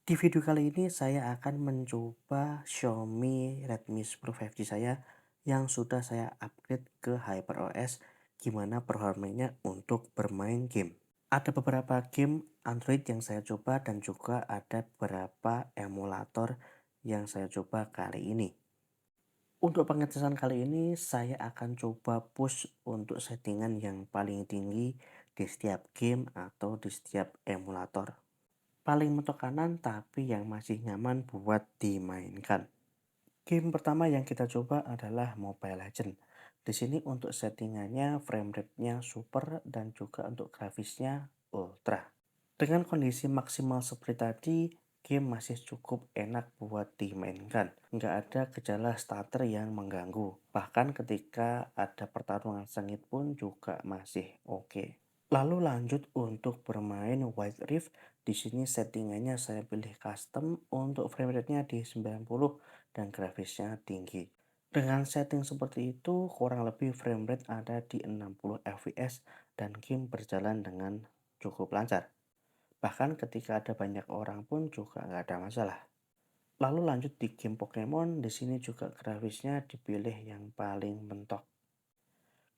Di video kali ini saya akan mencoba Xiaomi Redmi 10 5G saya yang sudah saya upgrade ke HyperOS, gimana performanya untuk bermain game. Ada beberapa game Android yang saya coba dan juga ada beberapa emulator yang saya coba kali ini. Untuk pengetesan kali ini saya akan coba push untuk settingan yang paling tinggi di setiap game atau di setiap emulator. Paling mentok kanan tapi yang masih nyaman buat dimainkan. Game pertama yang kita coba adalah Mobile Legends. Di sini untuk settingannya frame rate-nya super dan juga untuk grafisnya ultra. Dengan kondisi maksimal seperti tadi, game masih cukup enak buat dimainkan. Nggak ada gejala stutter yang mengganggu. Bahkan ketika ada pertarungan sengit pun juga masih oke. Lalu lanjut untuk bermain Wild Rift. Di sini settingannya saya pilih custom untuk frame rate-nya di 90 dan grafisnya tinggi. Dengan setting seperti itu, kurang lebih frame rate ada di 60 fps dan game berjalan dengan cukup lancar. Bahkan ketika ada banyak orang pun juga nggak ada masalah. Lalu lanjut di game Pokemon, di sini juga grafisnya dipilih yang paling mentok.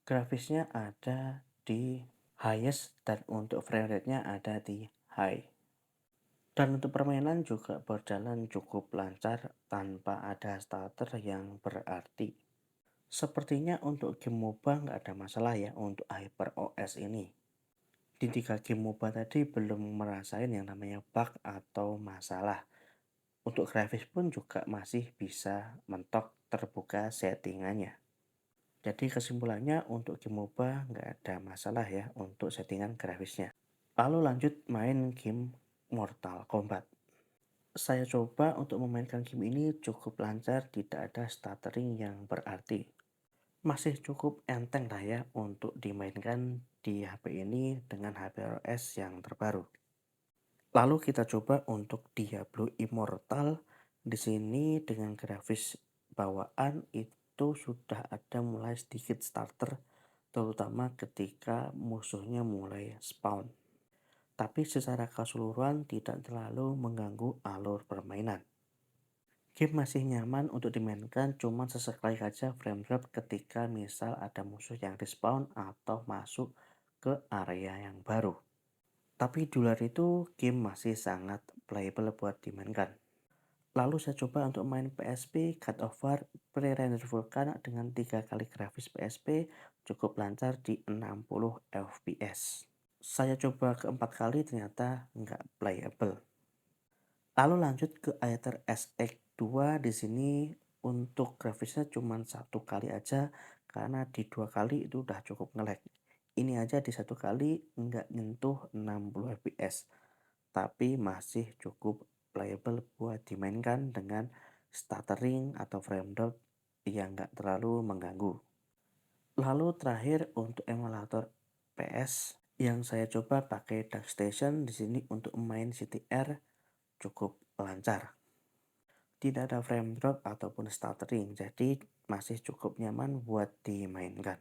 Grafisnya ada di highest dan untuk frame rate-nya ada di high. Dan untuk permainan juga berjalan cukup lancar tanpa ada stutter yang berarti. Sepertinya untuk game MOBA nggak ada masalah ya untuk HyperOS ini. Di 3 game MOBA tadi belum merasain yang namanya bug atau masalah. Untuk grafis pun juga masih bisa mentok terbuka settingannya. Jadi kesimpulannya untuk game MOBA nggak ada masalah ya untuk settingan grafisnya. Lalu lanjut main game Mortal Kombat. Saya coba untuk memainkan game ini cukup lancar, tidak ada stuttering yang berarti. Masih cukup enteng lah ya untuk dimainkan di HP ini dengan HPROS yang terbaru. Lalu kita coba untuk Diablo Immortal. Di sini dengan grafis bawaan itu sudah ada mulai sedikit starter, terutama ketika musuhnya mulai spawn. Tapi secara keseluruhan tidak terlalu mengganggu alur permainan. Game masih nyaman untuk dimainkan, cuman sesekali saja frame drop ketika misal ada musuh yang respawn atau masuk ke area yang baru. Tapi di luar itu game masih sangat playable buat dimainkan. Lalu saya coba untuk main PSP God of War Pre-Render Vulkan dengan 3 kali grafis PSP cukup lancar di 60 fps. Saya coba keempat kali ternyata nggak playable. Lalu lanjut ke Aether SX2. Di sini untuk grafisnya cuma satu kali aja karena di 2 kali itu udah cukup ngelag. Ini aja di satu kali nggak nyentuh 60 fps, tapi masih cukup playable buat dimainkan dengan stuttering atau frame drop yang nggak terlalu mengganggu. Lalu terakhir untuk emulator PS yang saya coba pakai DuckStation di sini untuk main CTR cukup lancar. Tidak ada frame drop ataupun stuttering, jadi masih cukup nyaman buat dimainkan.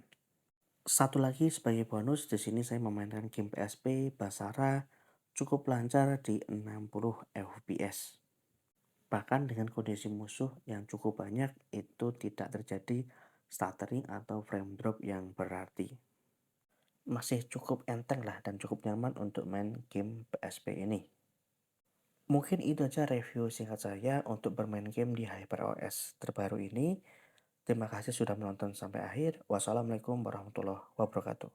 Satu lagi sebagai bonus, di sini saya memainkan game PSP Basara cukup lancar di 60 fps. Bahkan dengan kondisi musuh yang cukup banyak itu tidak terjadi stuttering atau frame drop yang berarti. Masih cukup enteng lah dan cukup nyaman untuk main game PSP ini. Mungkin itu aja review singkat saya untuk bermain game di HyperOS terbaru ini. Terima kasih sudah menonton sampai akhir. Wassalamualaikum warahmatullahi wabarakatuh.